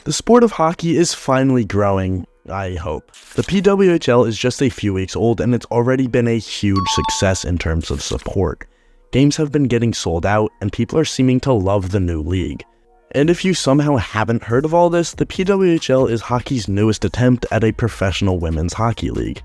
The sport of hockey is finally growing, I hope. The PWHL is just a few weeks old and it's already been a huge success in terms of support. Games have been getting sold out and people are seeming to love the new league. And if you somehow haven't heard of all this, the PWHL is hockey's newest attempt at a professional women's hockey league.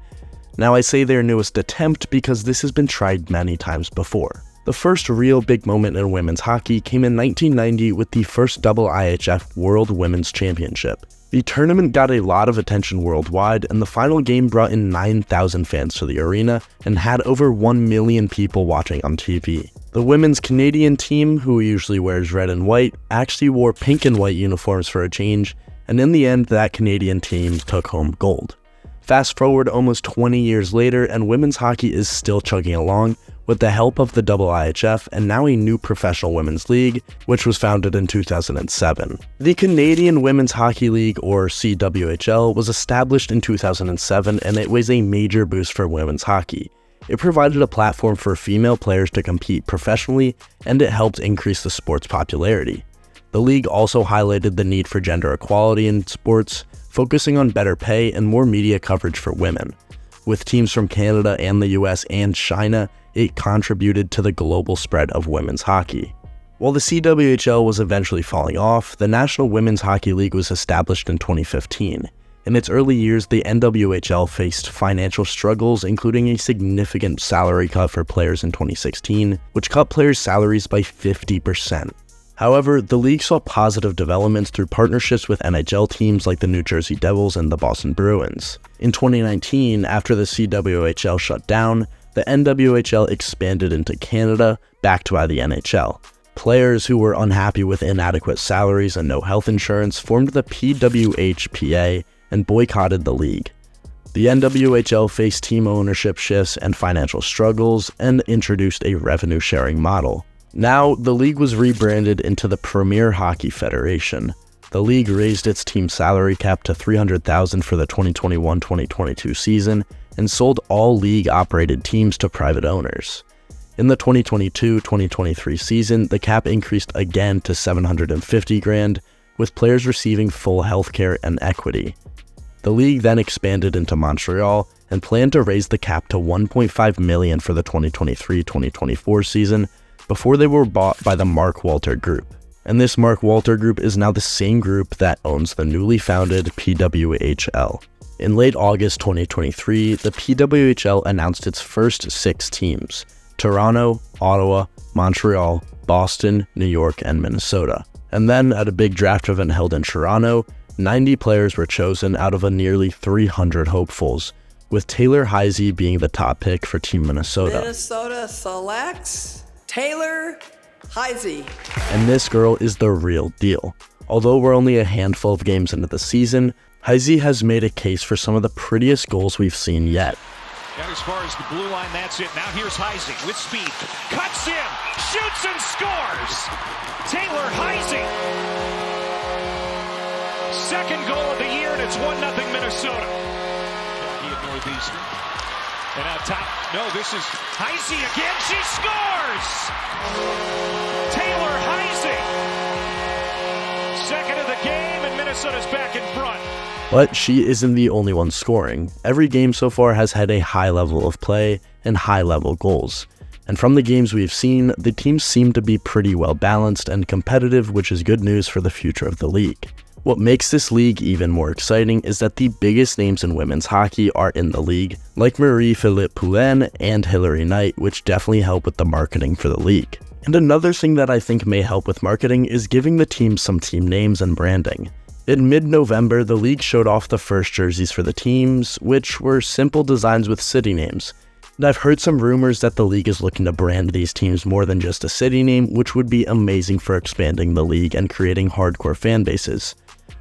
Now I say their newest attempt because this has been tried many times before. The first real big moment in women's hockey came in 1990 with the first PWHL World Women's Championship. The tournament got a lot of attention worldwide, and the final game brought in 9,000 fans to the arena and had over 1 million people watching on TV. The women's Canadian team, who usually wears red and white, actually wore pink and white uniforms for a change, and in the end that Canadian team took home gold. Fast forward almost 20 years later and women's hockey is still chugging along with the help of the PWHL and now a new professional women's league, which was founded in 2007. The Canadian Women's Hockey League, or PWHL, was established in 2007 and it was a major boost for women's hockey. It provided a platform for female players to compete professionally and it helped increase the sport's popularity. The league also highlighted the need for gender equality in sports, focusing on better pay and more media coverage for women. With teams from Canada and the US and China, it contributed to the global spread of women's hockey. While the CWHL was eventually falling off, the National Women's Hockey League was established in 2015. In its early years, the NWHL faced financial struggles, including a significant salary cut for players in 2016, which cut players' salaries by 50%. However, the league saw positive developments through partnerships with NHL teams like the New Jersey Devils and the Boston Bruins. In 2019, after the CWHL shut down, the NWHL expanded into Canada, backed by the NHL. Players who were unhappy with inadequate salaries and no health insurance formed the PWHPA and boycotted the league. The NWHL faced team ownership shifts and financial struggles and introduced a revenue-sharing model. Now, the league was rebranded into the Premier Hockey Federation. The league raised its team salary cap to $300,000 for the 2021-2022 season and sold all league-operated teams to private owners. In the 2022-2023 season, the cap increased again to $750,000, with players receiving full healthcare and equity. The league then expanded into Montreal and planned to raise the cap to $1.5 million for the 2023-2024 season before they were bought by the Mark Walter Group. And this Mark Walter Group is now the same group that owns the newly founded PWHL. In late August 2023, the PWHL announced its first 6 teams: Toronto, Ottawa, Montreal, Boston, New York, and Minnesota. And then at a big draft event held in Toronto, 90 players were chosen out of a nearly 300 hopefuls, with Taylor Heisey being the top pick for Team Minnesota. Minnesota selects Taylor Heisey. And this girl is the real deal. Although we're only a handful of games into the season, Heisey has made a case for some of the prettiest goals we've seen yet. And as far as the blue line, that's it. Now here's Heisey with speed. Cuts in, shoots and scores! Taylor Heisey. Second goal of the year, and it's 1-0 Minnesota. He at Northeastern. And out top, no, this is Heisey again. She scores! Taylor Heisey. Second of the game, and Minnesota's back in front. But she isn't the only one scoring. Every game so far has had a high level of play and high level goals. And from the games we've seen, the teams seem to be pretty well balanced and competitive, which is good news for the future of the league. What makes this league even more exciting is that the biggest names in women's hockey are in the league, like Marie-Philippe Poulin and Hilary Knight, which definitely help with the marketing for the league. And another thing that I think may help with marketing is giving the teams some team names and branding. In mid-November, the league showed off the first jerseys for the teams, which were simple designs with city names. And I've heard some rumors that the league is looking to brand these teams more than just a city name, which would be amazing for expanding the league and creating hardcore fan bases.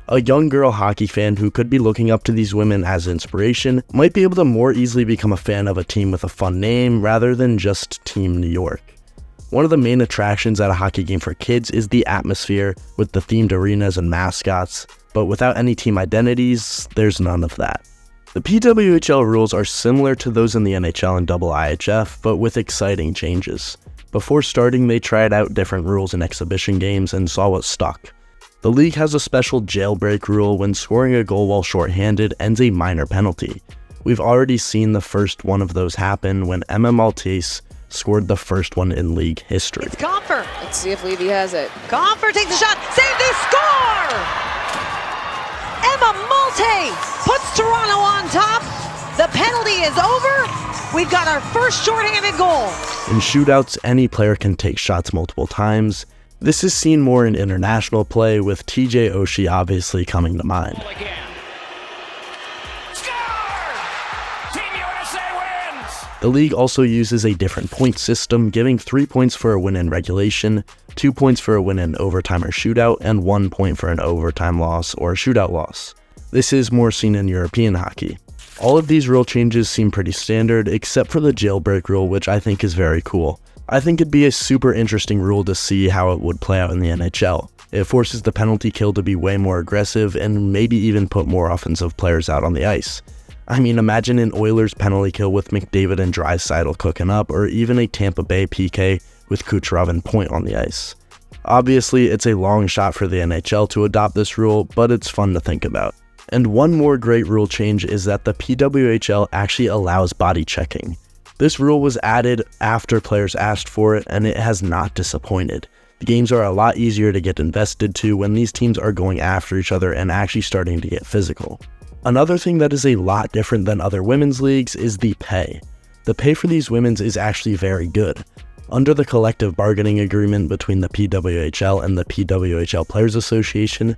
A young girl hockey fan who could be looking up to these women as inspiration might be able to more easily become a fan of a team with a fun name rather than just Team New York. One of the main attractions at a hockey game for kids is the atmosphere with the themed arenas and mascots, but without any team identities, there's none of that. The PWHL rules are similar to those in the NHL and IIHF, but with exciting changes. Before starting, they tried out different rules in exhibition games and saw what stuck. The league has a special jailbreak rule when scoring a goal while shorthanded ends a minor penalty. We've already seen the first one of those happen when Emma Maltese scored the first one in league history. It's Comfer. Let's see if Levy has it. Comfer takes the shot. Save, they score! Emma Maltese puts Toronto on top. The penalty is over. We've got our first shorthanded goal. In shootouts, any player can take shots multiple times. This is seen more in international play, with TJ Oshie obviously coming to mind. The league also uses a different point system, giving 3 points for a win in regulation, 2 points for a win in overtime or shootout, and 1 point for an overtime loss or a shootout loss. This is more seen in European hockey. All of these rule changes seem pretty standard, except for the jailbreak rule, which I think is very cool. I think it'd be a super interesting rule to see how it would play out in the NHL. It forces the penalty kill to be way more aggressive and maybe even put more offensive players out on the ice. I mean, imagine an Oilers penalty kill with McDavid and Draisaitl cooking up, or even a Tampa Bay PK with Kucherov and Point on the ice. Obviously, it's a long shot for the NHL to adopt this rule, but it's fun to think about. And one more great rule change is that the PWHL actually allows body checking. This rule was added after players asked for it, and it has not disappointed. The games are a lot easier to get invested to when these teams are going after each other and actually starting to get physical. Another thing that is a lot different than other women's leagues is the pay. The pay for these women's is actually very good. Under the collective bargaining agreement between the PWHL and the PWHL Players Association,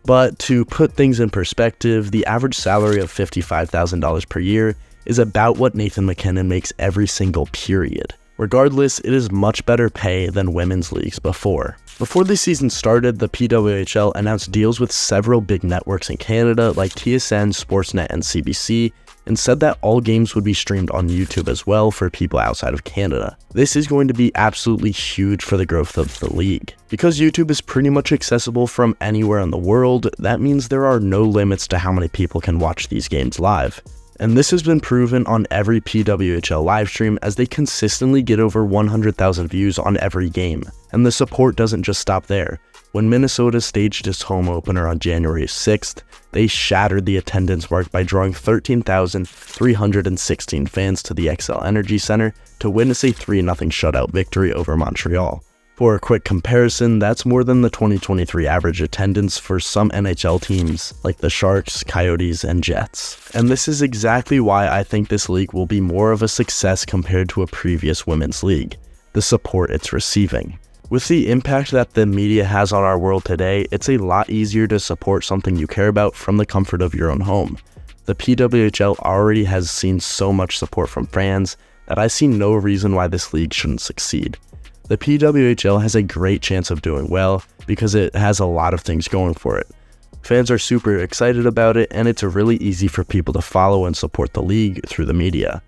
but to put things in perspective, the average salary of $55,000 per year is about what Nathan MacKinnon makes every single period. Regardless, it is much better pay than women's leagues before. Before the season started, the PWHL announced deals with several big networks in Canada like TSN, Sportsnet, and CBC, and said that all games would be streamed on YouTube as well for people outside of Canada. This is going to be absolutely huge for the growth of the league. Because YouTube is pretty much accessible from anywhere in the world, that means there are no limits to how many people can watch these games live. And this has been proven on every PWHL livestream, as they consistently get over 100,000 views on every game. And the support doesn't just stop there. When Minnesota staged its home opener on January 6th, they shattered the attendance mark by drawing 13,316 fans to the Xcel Energy Center to witness a 3-0 shutout victory over Montreal. For a quick comparison, that's more than the 2023 average attendance for some NHL teams like the Sharks, Coyotes, and Jets. And this is exactly why I think this league will be more of a success compared to a previous women's league: the support it's receiving. With the impact that the media has on our world today, it's a lot easier to support something you care about from the comfort of your own home. The PWHL already has seen so much support from fans that I see no reason why this league shouldn't succeed. The PWHL has a great chance of doing well because it has a lot of things going for it. Fans are super excited about it, and it's really easy for people to follow and support the league through the media.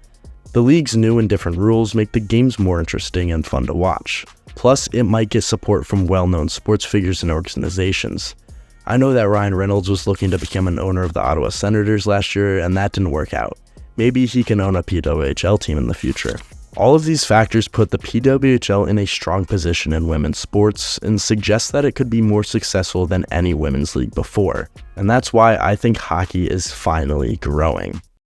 The league's new and different rules make the games more interesting and fun to watch. Plus, it might get support from well-known sports figures and organizations. I know that Ryan Reynolds was looking to become an owner of the Ottawa Senators last year, and that didn't work out. Maybe he can own a PWHL team in the future. All of these factors put the PWHL in a strong position in women's sports and suggest that it could be more successful than any women's league before. And that's why I think hockey is finally growing.